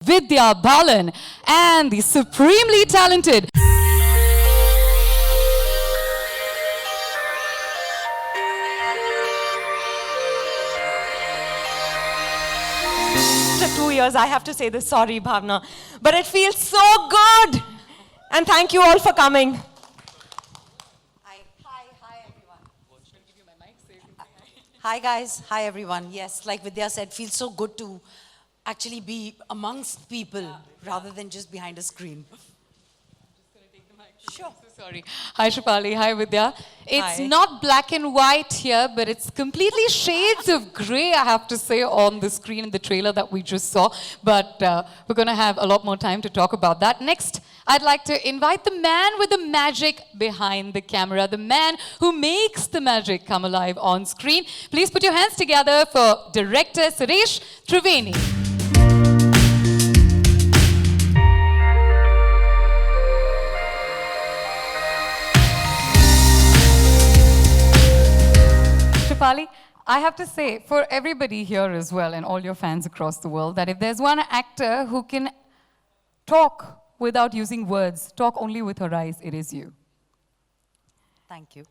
Vidya Balan and the supremely talented After 2 years, I have to say this, sorry Bhavna, but it feels so good. And thank you all for coming. Hi everyone. Hi guys, hi everyone. Yes, like Vidya said, feels so good to actually be amongst people rather than just behind a screen. Sure. So sorry. Hi Shefali, hi Vidya. It's Hi. not black and white here, but it's completely shades of grey, I have to say, on the screen in the trailer that we just saw. But we're going to have a lot more time to talk about that. Next, I'd like to invite the man with the magic behind the camera, the man who makes the magic come alive on screen. Please put your hands together for director Suresh Triveni. Shefali, I have to say, for everybody here as well, and all your fans across the world, that if there's one actor who can talk without using words, talk only with her eyes, it is you. Thank you.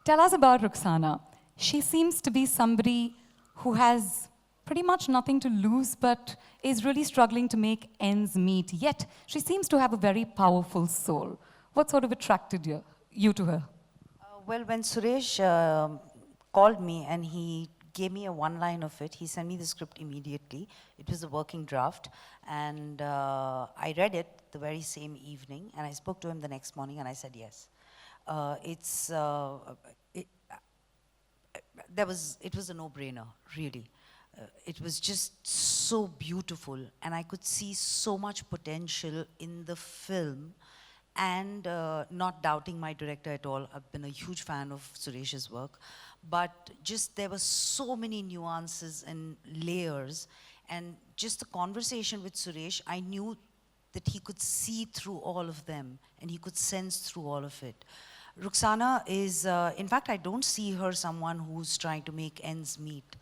Tell us about Ruxana. She seems to be somebody who has pretty much nothing to lose, but is really struggling to make ends meet. Yet, she seems to have a very powerful soul. What sort of attracted you to her? Well, when Suresh called me and he gave me a one line of it, he sent me the script immediately. It was a working draft, and I read it the very same evening, and I spoke to him the next morning, and I said yes. It was a no-brainer, really. It was just so beautiful, and I could see so much potential in the film, and not doubting my director at all. I've been a huge fan of Suresh's work, but just there were so many nuances and layers, and just the conversation with Suresh, I knew that he could see through all of them, and he could sense through all of it. Ruxana is, in fact, I don't see her someone who's trying to make ends meet.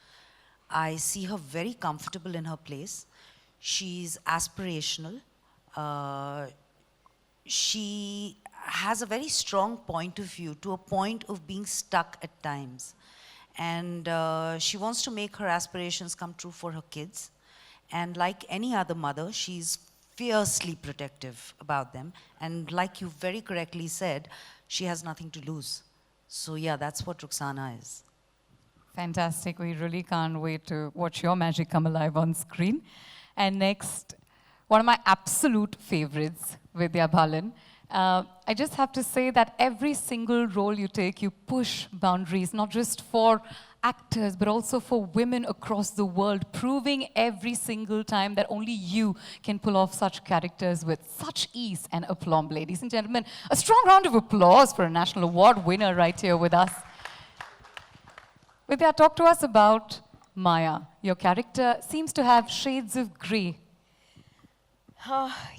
I see her very comfortable in her place. She's aspirational. She has a very strong point of view, to a point of being stuck at times. And she wants to make her aspirations come true for her kids. And like any other mother, she's fiercely protective about them. And like you very correctly said, she has nothing to lose. So yeah, that's what Ruxana is. Fantastic. We really can't wait to watch your magic come alive on screen. And next, one of my absolute favorites, Vidya Balan. I just have to say that every single role you take, you push boundaries, not just for actors, but also for women across the world, proving every single time that only you can pull off such characters with such ease and aplomb. Ladies and gentlemen, a strong round of applause for a national award winner right here with us. Vidya, talk to us about Maya. Your character seems to have shades of grey.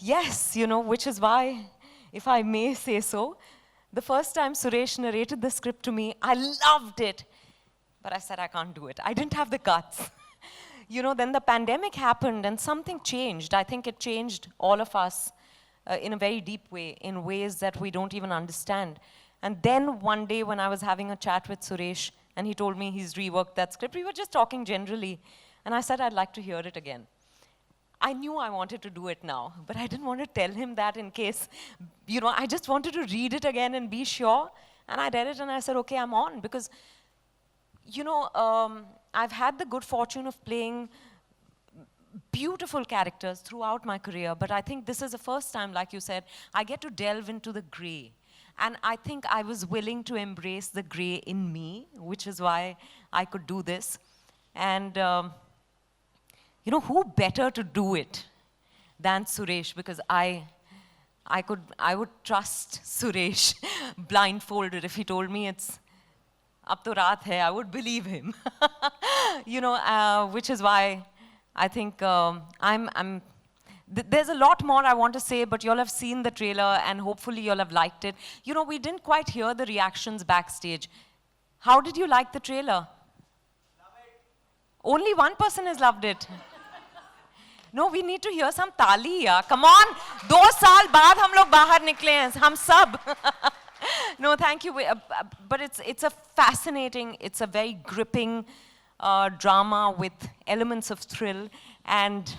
Yes, which is why, if I may say so, the first time Suresh narrated the script to me, I loved it. But I said, I can't do it. I didn't have the guts. Then the pandemic happened and something changed. I think it changed all of us in a very deep way, in ways that we don't even understand. And then one day when I was having a chat with Suresh and he told me he's reworked that script, we were just talking generally. And I said, I'd like to hear it again. I knew I wanted to do it now, but I didn't want to tell him that in case, I just wanted to read it again and be sure. And I read it and I said, okay, I'm on. Because, I've had the good fortune of playing beautiful characters throughout my career, but I think this is the first time, like you said, I get to delve into the grey. And I think I was willing to embrace the grey in me, which is why I could do this. And who better to do it than Suresh? Because I would trust Suresh blindfolded. If he told me it's ab to raat hai, I would believe him. Which is why I think there's a lot more I want to say, but you'll have seen the trailer and hopefully you'll have liked it. We didn't quite hear the reactions backstage. How did you like the trailer? Love it. Only one person has loved it. No, we need to hear some tali, yeah. Come on. 2 साल बाद हम लोग बाहर निकले हैं, हम सब. No, thank you. But it's a fascinating, it's a very gripping drama with elements of thrill, and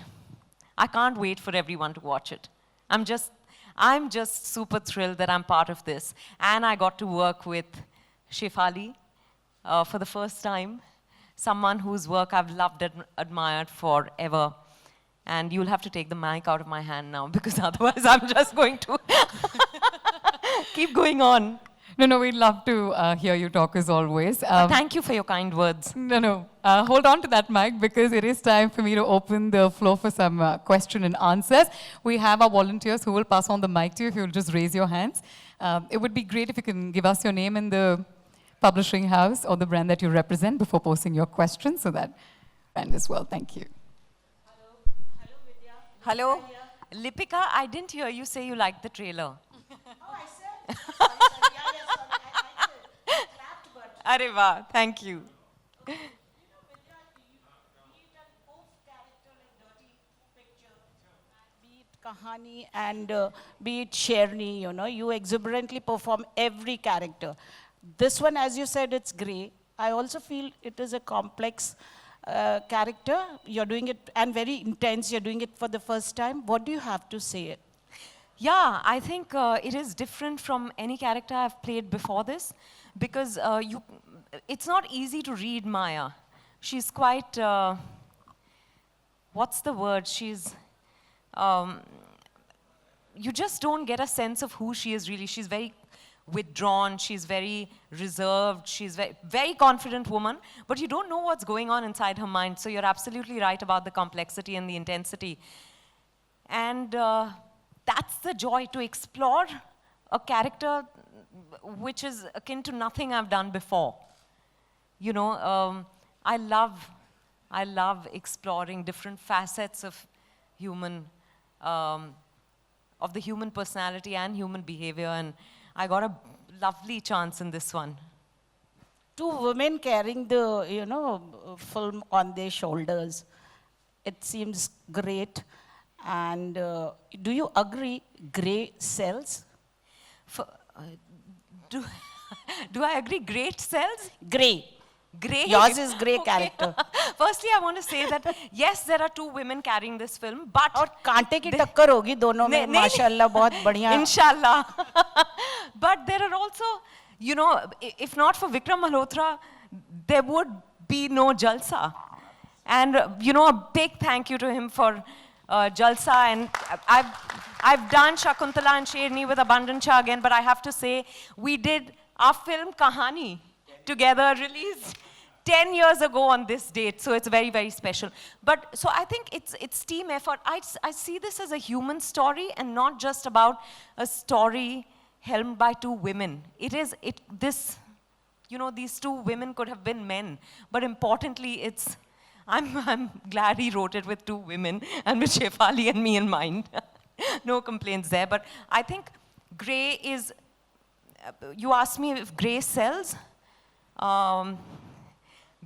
I can't wait for everyone to watch it. I'm just super thrilled that I'm part of this, and I got to work with Shefali for the first time, someone whose work I've loved and admired forever. And you'll have to take the mic out of my hand now, because otherwise I'm just going to keep going on. No, we'd love to hear you talk as always. Thank you for your kind words. No. Hold on to that mic, because it is time for me to open the floor for some question and answers. We have our volunteers who will pass on the mic to you if you'll just raise your hands. It would be great if you can give us your name and the publishing house or the brand that you represent before posing your question, so that brand as well. Thank you. Hello, Vidya. Hello. Lipika, I didn't hear you say you liked the trailer. Oh, I said. Sorry. Yeah, sorry. I clapped, but. Arre vaah, thank you. You know, Vidya, be it an off character like Dirty Picture, be it Kahani, and be it Sherni, you exuberantly perform every character. This one, as you said, it's grey. I also feel it is a complex character. You're doing it, and very intense. You're doing it for the first time. What do you have to say? Yeah, I think it is different from any character I've played before this, because it's not easy to read Maya. She's quite, what's the word? She's, you just don't get a sense of who she is really. She's very withdrawn, she's very reserved, she's very, very confident woman, but you don't know what's going on inside her mind. So you're absolutely right about the complexity and the intensity. And that's the joy, to explore a character which is akin to nothing I've done before. I love exploring different facets of of the human personality and human behavior, and I got a lovely chance in this one. 2 women carrying the, film on their shoulders. It seems great. And do you agree, grey sells? Do I agree, great sells? Grey. Grey? Yours is grey Okay. character. Firstly, I want to say that, yes, there are 2 women carrying this film, but... और कांटे की टक्कर होगी दोनों में, माशाल्लाह, बहुत बढ़िया. Inshallah. But there are also, if not for Vikram Malhotra, there would be no Jalsa. And, a big thank you to him for Jalsa. And I've done Shakuntala and Sherni with Abundant Shah again, but I have to say, we did our film Kahani together, released 10 years ago on this date, so it's very, very special. But, so I think it's team effort. I see this as a human story and not just about a story helmed by 2 women. These 2 women could have been men, but importantly, I'm glad he wrote it with 2 women and with Shefali and me in mind. No complaints there, but I think grey is, you asked me if grey sells.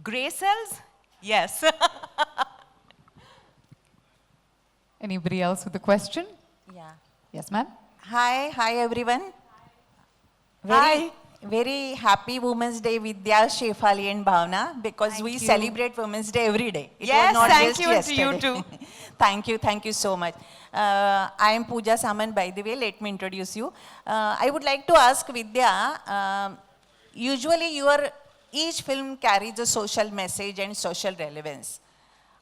Grey cells? Yes. Anybody else with a question? Yeah. Yes, ma'am. Hi everyone. Hi. Very happy Women's Day, Vidya, Shefali and Bhavna, because we celebrate Women's Day every day. It Yes, was not thank just you, and to you yesterday. too. Thank you so much. I am Pooja Saman, by the way, let me introduce you. I would like to ask Vidya, usually each film carries a social message and social relevance.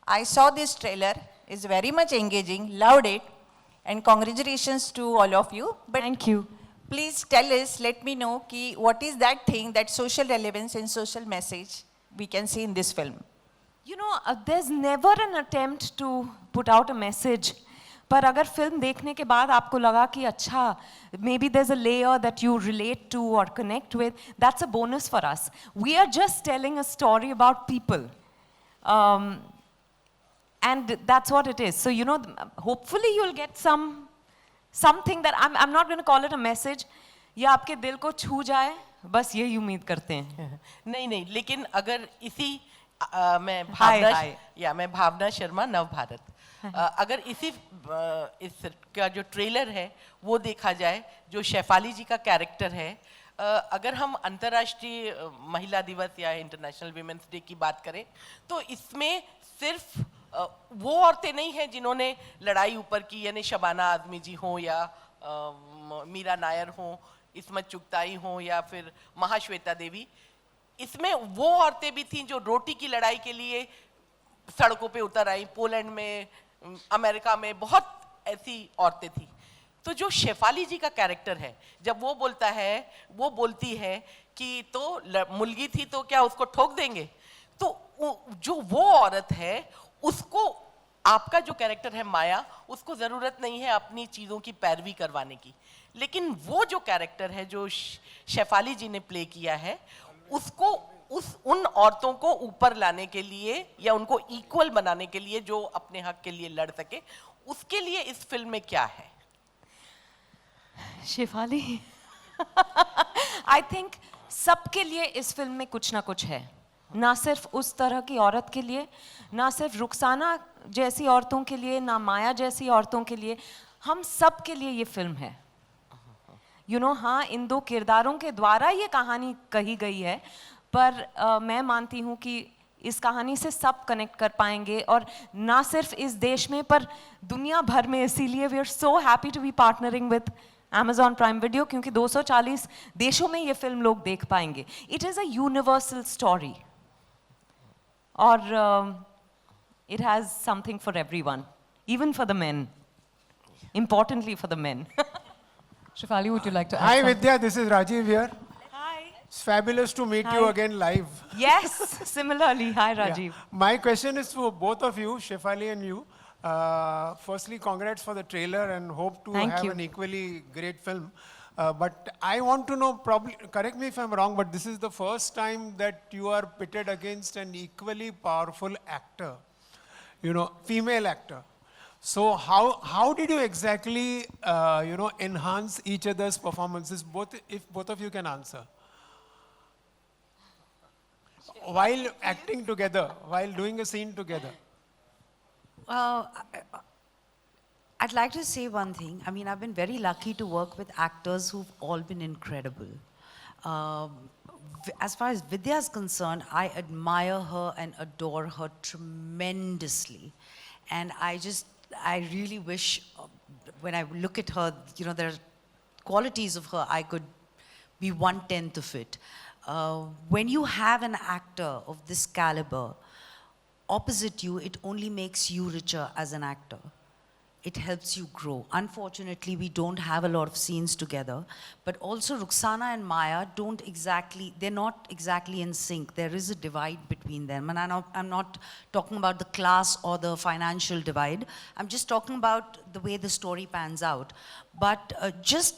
I saw this trailer, it's very much engaging, loved it, and congratulations to all of you. But Thank you. please tell us, let me know, what is that thing, that social relevance and social message we can see in this film? There's never an attempt to put out a message. पर अगर film देखने के बाद आपको लगा कि अच्छा, maybe there's a layer that you relate to or connect with, that's a bonus for us. We are just telling a story about people. And that's what it is. So, hopefully you'll get something that, I'm not going to call it a message, या आपके दिल को छू जाए, बस यही उम्मीद करते हैं. नहीं, लेकिन अगर इसी मैं Hi. भावना शर्मा, नव भारत. अगर इस का जो ट्रेलर है वो देखा जाए, जो शेफाली जी का कैरेक्टर है, अगर हम अंतर्राष्ट्रीय महिला दिवस या इंटरनेशनल वीमेंस डे की बात करें तो इसमें सिर्फ वो औरतें नहीं हैं जिन्होंने लड़ाई ऊपर की, यानी शबाना आजमी जी हों या मीरा नायर हों, इस्मत चुगताई हों या फिर महाश्वेता देवी। इसमें वो औरतें भी थीं जो रोटी की लड़ाई के लिए सड़कों पे उतर आई। पोलैंड में, अमेरिका में बहुत ऐसी औरतें थीं। तो जो शेफाली जी का कैरेक्टर है, जब वो बोलती है कि तो मुलगी थी तो क्या उसको ठोक देंगे, तो जो वो औरत है उसको, आपका जो कैरेक्टर है माया, उसको जरूरत नहीं है अपनी चीजों की पैरवी करवाने की, लेकिन वो जो कैरेक्टर है जो शेफाली जी ने प्ले किया है, उसको उन औरतों को ऊपर लाने के लिए या उनको इक्वल बनाने के लिए जो अपने हक के लिए लड़ सके, उसके लिए इस फिल्म में क्या है? शेफाली, आई थिंक सबके लिए इस फिल्म में कुछ ना कुछ है, ना सिर्फ उस तरह की औरत के लिए, ना सिर्फ रुखसाना जैसी औरतों के लिए, ना माया जैसी औरतों के लिए, हम सब के लिए ये फिल्म है। हाँ, इन दो किरदारों के द्वारा ये कहानी कही गई है, पर मैं मानती हूँ कि इस कहानी से सब कनेक्ट कर पाएंगे, और ना सिर्फ इस देश में पर दुनिया भर में। इसीलिए we are so happy to be partnering with Amazon Prime Video, क्योंकि 240 देशों में ये फिल्म लोग देख पाएंगे। It is a universal story, और it has something for everyone, even for the men, importantly for the men. Shefali, would you like to add Hi something? Vidya, this is Rajiv here. Hi. It's fabulous to meet you Hi. again live. Yes, similarly. Hi, Yeah. Rajiv. My question is for both of you, Shefali and you. Firstly, congrats for the trailer and hope to Thank have you. an equally great film. But I want to know, probably, correct me if I'm wrong, but this is the first time that you are pitted against an equally powerful actor, female actor. So how did you exactly, enhance each other's performances, if both of you can answer? While acting together, while doing a scene together. I'd like to say one thing. I mean, I've been very lucky to work with actors who've all been incredible. As far as Vidya is concerned, I admire her and adore her tremendously. And I really wish, when I look at her, there are qualities of her, I could be 1/10 of it. When you have an actor of this caliber opposite you, it only makes you richer as an actor. It helps you grow. Unfortunately, we don't have a lot of scenes together, but also Rukhsana and Maya they're not exactly in sync. There is a divide between them, and I'm not talking about the class or the financial divide. I'm just talking about the way the story pans out. But just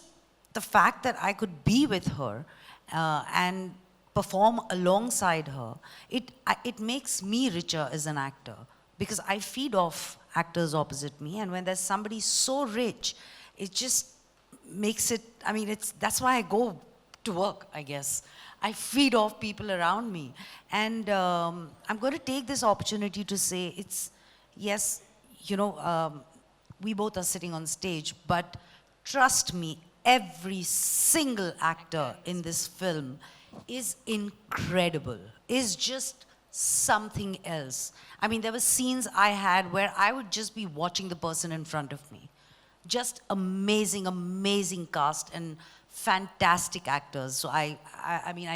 the fact that I could be with her and perform alongside her, it makes me richer as an actor, because I feed off actors opposite me, and when there's somebody so rich, it just makes it, that's why I go to work, I guess. I feed off people around me. And I'm going to take this opportunity to say yes, we both are sitting on stage, but trust me, every single actor in this film is incredible, is just something else. I mean, there were scenes I had where I would just be watching the person in front of me. Just amazing, amazing cast and fantastic actors. So I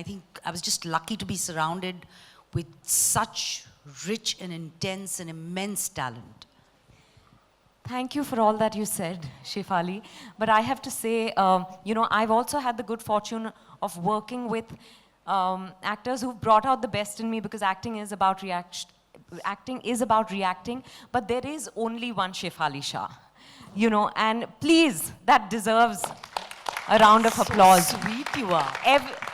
think I was just lucky to be surrounded with such rich and intense and immense talent. Thank you for all that you said, Shefali. But I have to say, I've also had the good fortune of working with actors who've brought out the best in me, because acting is about reacting, but there is only one Shefali Shah, and please, that deserves a round of applause. So sweet you are.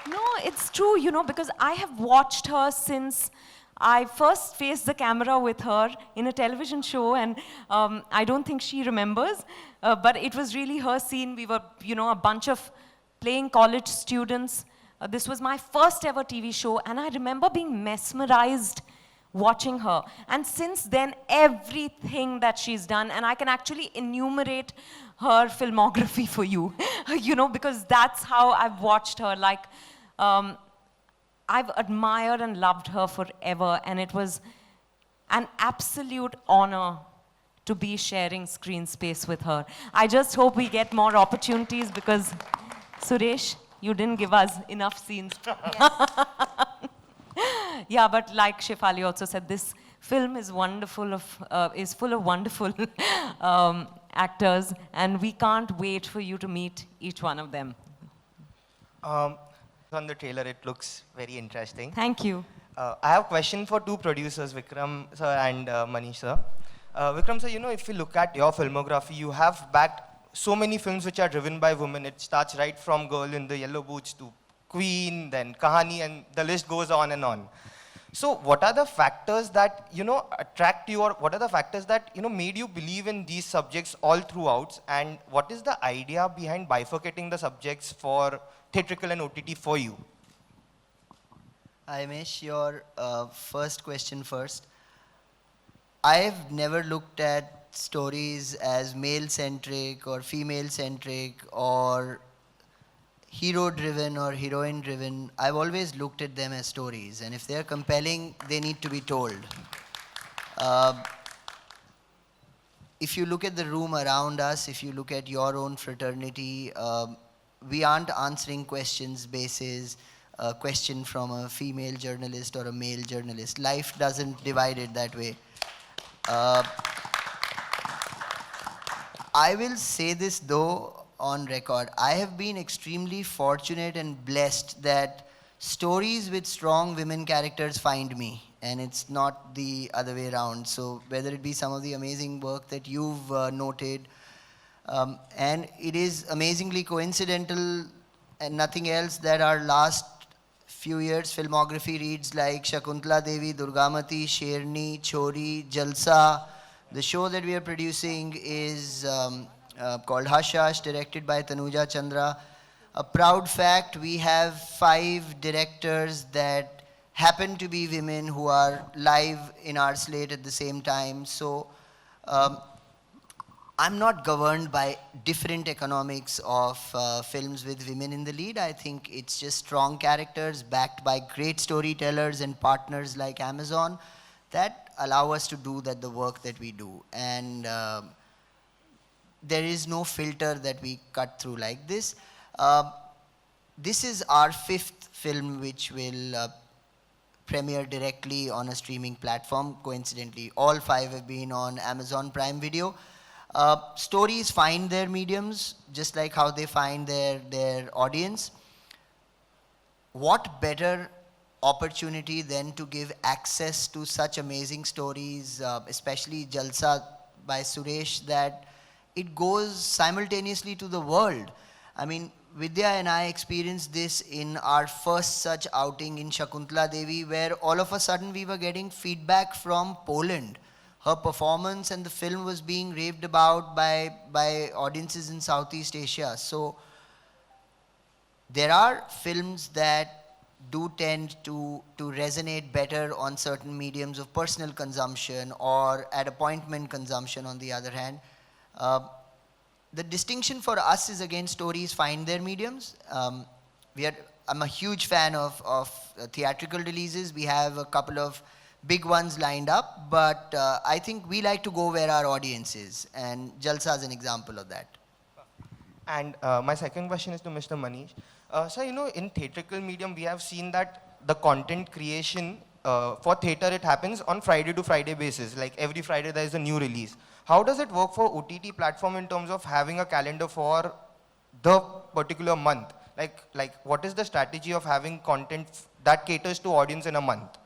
No, it's true, because I have watched her since I first faced the camera with her in a television show, and I don't think she remembers, but it was really her scene. We were, a bunch of playing college students. This was my first ever TV show, and I remember being mesmerized watching her. And since then, everything that she's done, and I can actually enumerate her filmography for you, you know, because that's how I've watched her. Like, I've admired and loved her forever, and it was an absolute honor to be sharing screen space with her. I just hope we get more opportunities because, Suresh, you didn't give us enough scenes. Yeah, but like Shefali also said, this film is wonderful is full of wonderful actors, and we can't wait for you to meet each one of them. On the trailer, it looks very interesting. Thank you. I have a question for two producers, Vikram sir and Manish sir. Vikram sir, you know, if you look at your filmography, you have backed so many films which are driven by women. It starts right from Girl in the Yellow Boots to Queen, then Kahani, and the list goes on and on. So what are the factors that, you know, attract you, or what are the factors that, you know, made you believe in these subjects all throughout? And what is the idea behind bifurcating the subjects for theatrical and OTT for you? Aimesh, your first question first. I've never looked at stories as male-centric or female-centric or hero-driven or heroine-driven. I've always looked at them as stories, and if they're compelling, they need to be told. If you look at the room around us, if you look at your own fraternity, we aren't answering questions basis a question from a female journalist or a male journalist. Life doesn't divide it that way. I will say this though on record. I have been extremely fortunate and blessed that stories with strong women characters find me, and it's not the other way around. So whether it be some of the amazing work that you've noted, and it is amazingly coincidental and nothing else that our last few years filmography reads like Shakuntala Devi, Durgamati, Sherni, Chori, Jalsa. The show that we are producing is called Hush Hush, directed by Tanuja Chandra. A proud fact, we have 5 directors that happen to be women who are live in our slate at the same time. So I'm not governed by different economics of films with women in the lead. I think it's just strong characters backed by great storytellers and partners like Amazon that allow us to do the work that we do. And there is no filter that we cut through like this. This is our 5th film which will premiere directly on a streaming platform. Coincidentally, all 5 have been on Amazon Prime Video. Stories find their mediums just like how they find their audience. What better opportunity than to give access to such amazing stories, especially Jalsa by Suresh, that it goes simultaneously to the world. I mean, Vidya and I experienced this in our first such outing in Shakuntala Devi, where all of a sudden we were getting feedback from Poland. Her performance and the film was being raved about by audiences in Southeast Asia. So there are films that do tend to resonate better on certain mediums of personal consumption or at appointment consumption on the other hand. The distinction for us is, again, stories find their mediums. I'm a huge fan of theatrical releases. We have a couple of big ones lined up, but I think we like to go where our audience is, and Jalsa is an example of that. And my second question is to Mr. Manish. So, you know, in theatrical medium, we have seen that the content creation for theater, it happens on Friday to Friday basis. Like every Friday there is a new release. How does it work for OTT platform in terms of having a calendar for the particular month? Like what is the strategy of having content that caters to audience in a month?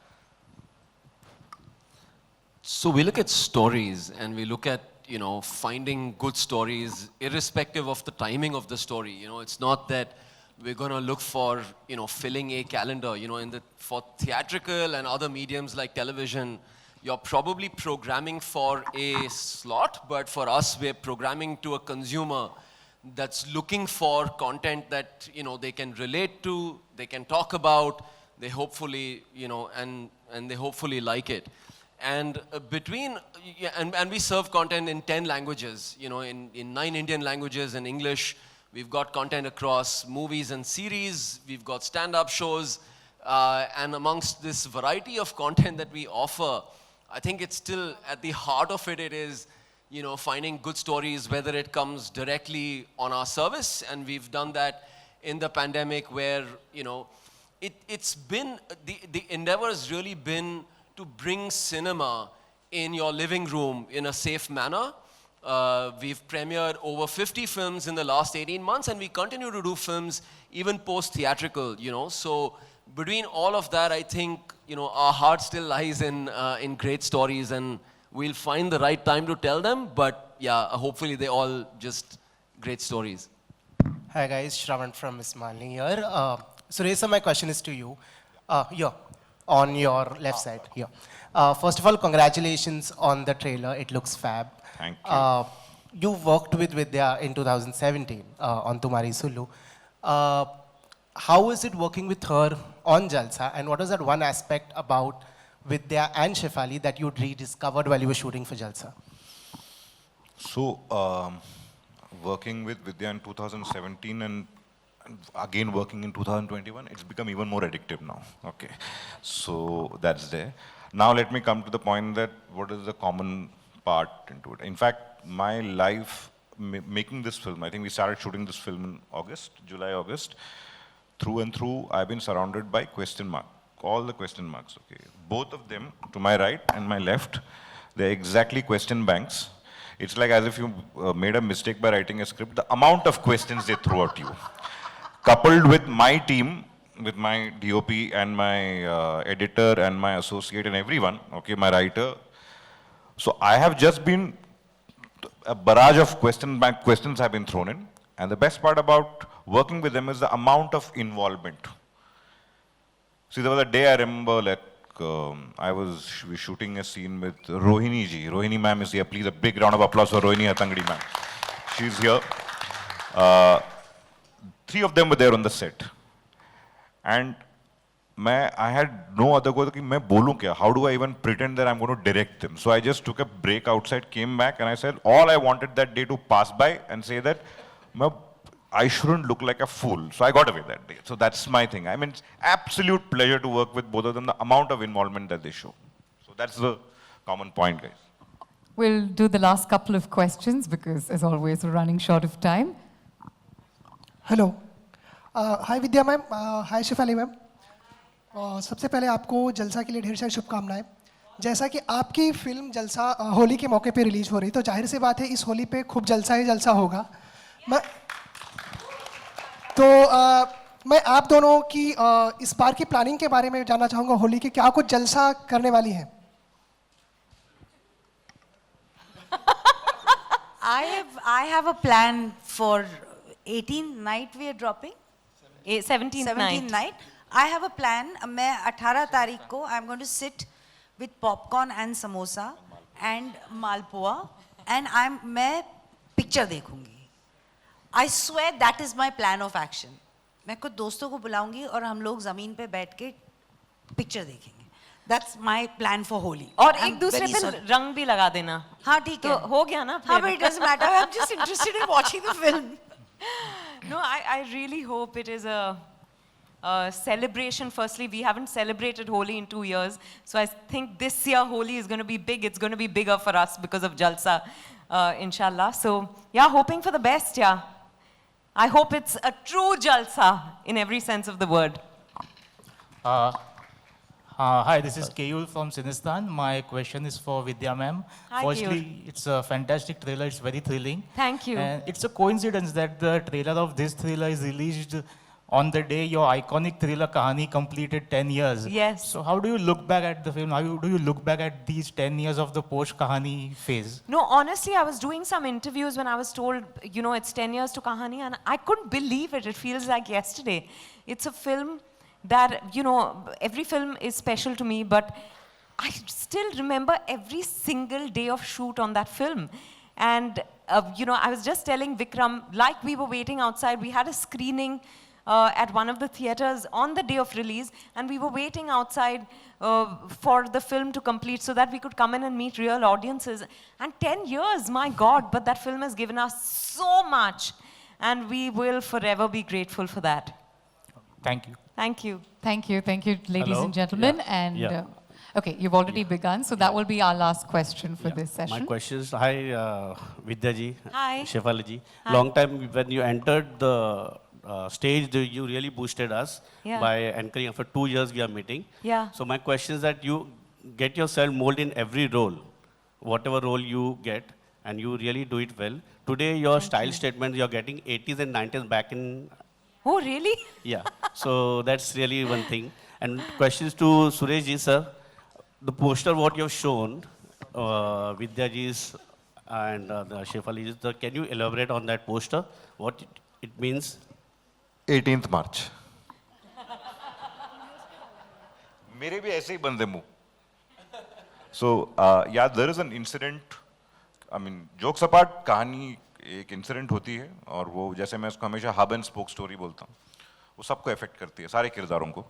So we look at stories and we look at, you know, finding good stories irrespective of the timing of the story. You know, it's not that we're going to look for, you know, filling a calendar. You know, for theatrical and other mediums like television, you're probably programming for a slot, but for us, we're programming to a consumer that's looking for content that, you know, they can relate to, they can talk about, they hopefully, you know, and and they hopefully like it. And and we serve content in 10 languages, in 9 Indian languages and English. We've got content across movies and series. We've got stand-up shows. And amongst this variety of content that we offer, I think it's still at the heart of it, it is, finding good stories, whether it comes directly on our service. And we've done that in the pandemic where, it's been, the endeavor has really been to bring cinema in your living room in a safe manner. We've premiered over 50 films in the last 18 months, and we continue to do films even post-theatrical, So between all of that, I think, our heart still lies in great stories, and we'll find the right time to tell them. But yeah, hopefully they're all just great stories. Hi guys, Shravan from Ismali here. Suresh, my question is to you. Here, on your left side, here. First of all, congratulations on the trailer. It looks fab. Thank you. You worked with Vidya in 2017 on Tumhari Sulu. How is it working with her on Jalsa, and what was that one aspect about Vidya and Shefali that you rediscovered while you were shooting for Jalsa? So, working with Vidya in 2017 and again working in 2021, it's become even more addictive now. Okay, so that's there. Now let me come to the point that what is the common part into it. In fact, my life making this film, I think we started shooting this film in August, July, August. Through and through, I've been surrounded by question mark, all the question marks, okay. Both of them, to my right and my left, they're exactly question banks. It's like as if you made a mistake by writing a script, the amount of questions they throw at you. Coupled with my team, with my DOP and my editor and my associate and everyone, okay, my writer. So I have just been, a barrage of questions have been thrown in. And the best part about working with them is the amount of involvement. See, there was a day I remember, like, I was shooting a scene with Rohini ji. Rohini ma'am is here. Please, a big round of applause for Rohini Hatangadi ma'am. She's here. 3 of them were there on the set. And I had no other goal. How do I even pretend that I'm going to direct them? So I just took a break outside, came back, and I said, all I wanted that day to pass by and say that I shouldn't look like a fool. So I got away that day. So that's my thing. I mean, it's absolute pleasure to work with both of them, the amount of involvement that they show. So that's the common point, guys. We'll do the last couple of questions because, as always, we're running short of time. Hello. Hi Vidya ma'am. Hi Shefali ma'am. सबसे पहले आपको जलसा के लिए ढेर सारी शुभकामनाएं. जैसा कि आपकी फिल्म जलसा होली के मौके पे रिलीज हो रही, तो जाहिर सी बात है इस होली पे खूब जलसा ही जलसा होगा. मैं आप दोनों की इस बार की प्लानिंग के बारे में जानना चाहूँगा. होली के क्या कुछ जलसा करने वाली हैं? I have a plan for 18th night we are dropping. 17th night. I have a plan. मैं 18 तारीख को I'm going to sit with popcorn and samosa and malpua and मैं picture देखूंगी. I swear that is my plan of action. मैं कुछ दोस्तों को बुलाऊंगी और हम लोग ज़मीन पे बैठ के picture देखेंगे. That's my plan for Holi. और एक दूसरे पे रंग भी लगा देना. हाँ ठीक है. तो हो गया ना. हाँ, but it doesn't matter. I'm just interested in watching the film. No, I really hope it is a celebration. Firstly, we haven't celebrated Holi in 2 years. So I think this year Holi is going to be big. It's going to be bigger for us because of Jalsa, inshallah. So yeah, hoping for the best, yeah. I hope it's a true Jalsa in every sense of the word. Hi, this is Keyul from Sinistan. My question is for Vidya ma'am. Hi, Firstly, it's a fantastic trailer. It's very thrilling. Thank you. And it's a coincidence that the trailer of this thriller is released on the day your iconic thriller Kahani completed 10 years. Yes. So how do you look back at the film? How do you look back at these 10 years of the post-Kahani phase? No, honestly, I was doing some interviews when I was told, you know, it's 10 years to Kahani, and I couldn't believe it. It feels like yesterday. It's a film that, you know, every film is special to me, but I still remember every single day of shoot on that film. And, you know, I was just telling Vikram, like we were waiting outside, we had a screening at one of the theaters on the day of release, and we were waiting outside for the film to complete so that we could come in and meet real audiences. And 10 years, my God, but that film has given us so much, and we will forever be grateful for that. Thank you. Thank you. Thank you, ladies Hello? and gentlemen. Yeah. And Yeah. okay, you've already begun, so that will be our last question for this session. My question is, hi, Vidya ji. Hi. Shefali ji. Hi. Long time when you entered the stage, you really boosted us Yeah. by anchoring. After 2 years, we are meeting. Yeah. So my question is that you get yourself molded in every role, whatever role you get, and you really do it well. Today, your style statement, you're getting 80s and 90s back in. Oh, really? Yeah. So that's really one thing. And questions to Suresh ji, sir. The poster what you've shown, Vidya ji's and the Shefali ji's, can you elaborate on that poster? What it means? 18th March. मेरे भी ऐसे ही बंदे मुंह. So yeah, there is an incident. I mean, jokes apart, कहानी एक incident होती है और वो जैसे मैं उसको हमेशा हब एंड स्पोक स्टोरी बोलता हूँ, वो सबको अफेक्ट करती है, सारे किरदारों को.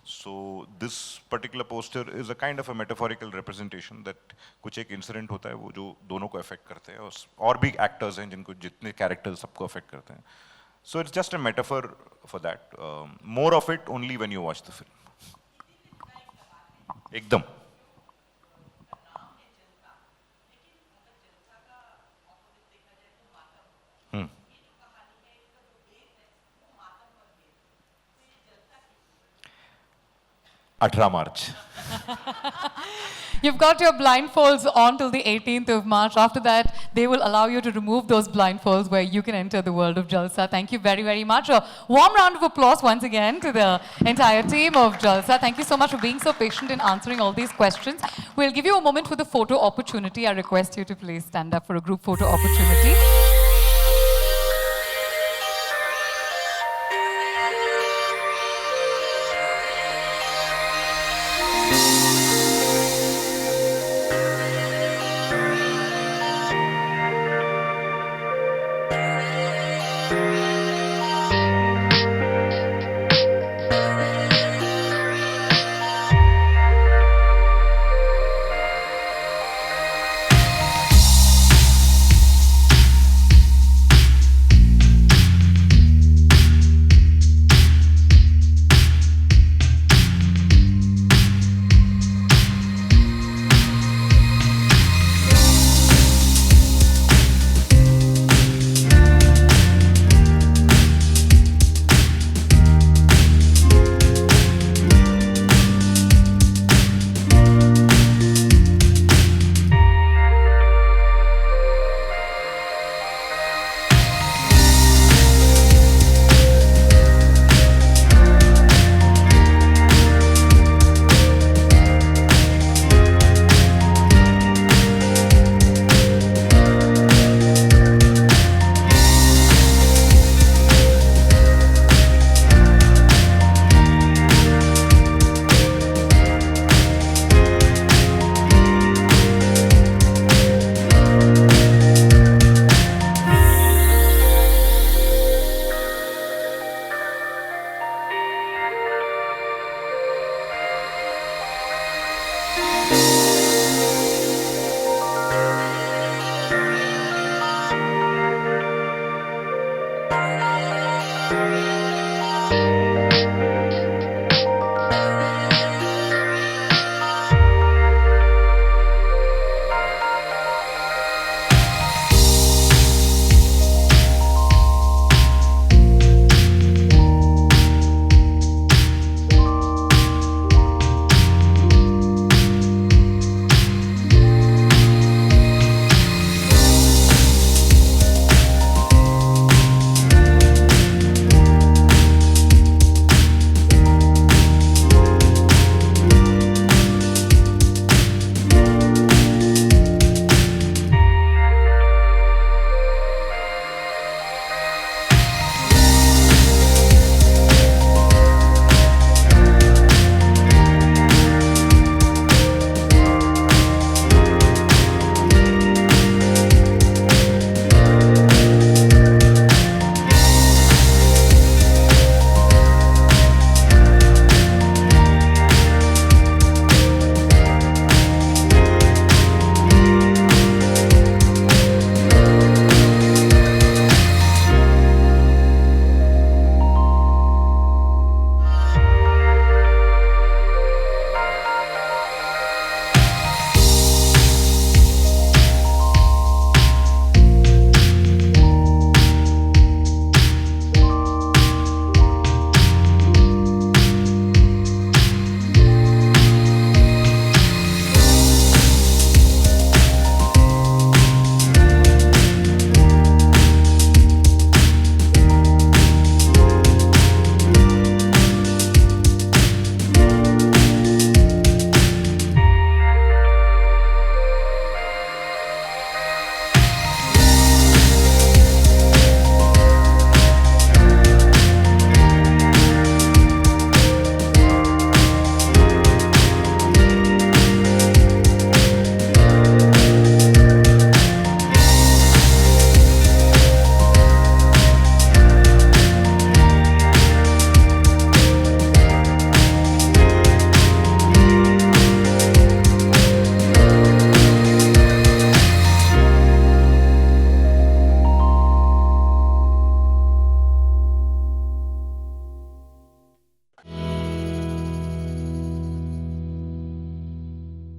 So this particular poster is a kind of a metaphorical representation that कुछ एक इंसिडेंट होता है वो जो दोनों को अफेक्ट करते हैं और भी एक्टर्स हैं जिनको जितने कैरेक्टर्स सबको अफेक्ट करते हैं. So it's just a metaphor for that. More of it only when you watch the film. एकदम. Hmm. 18 March. You've got your blindfolds on till the 18th of March. After that, they will allow you to remove those blindfolds where you can enter the world of Jalsa. Thank you very, very much. A warm round of applause once again to the entire team of Jalsa. Thank you so much for being so patient in answering all these questions. We'll give you a moment for the photo opportunity. I request you to please stand up for a group photo opportunity.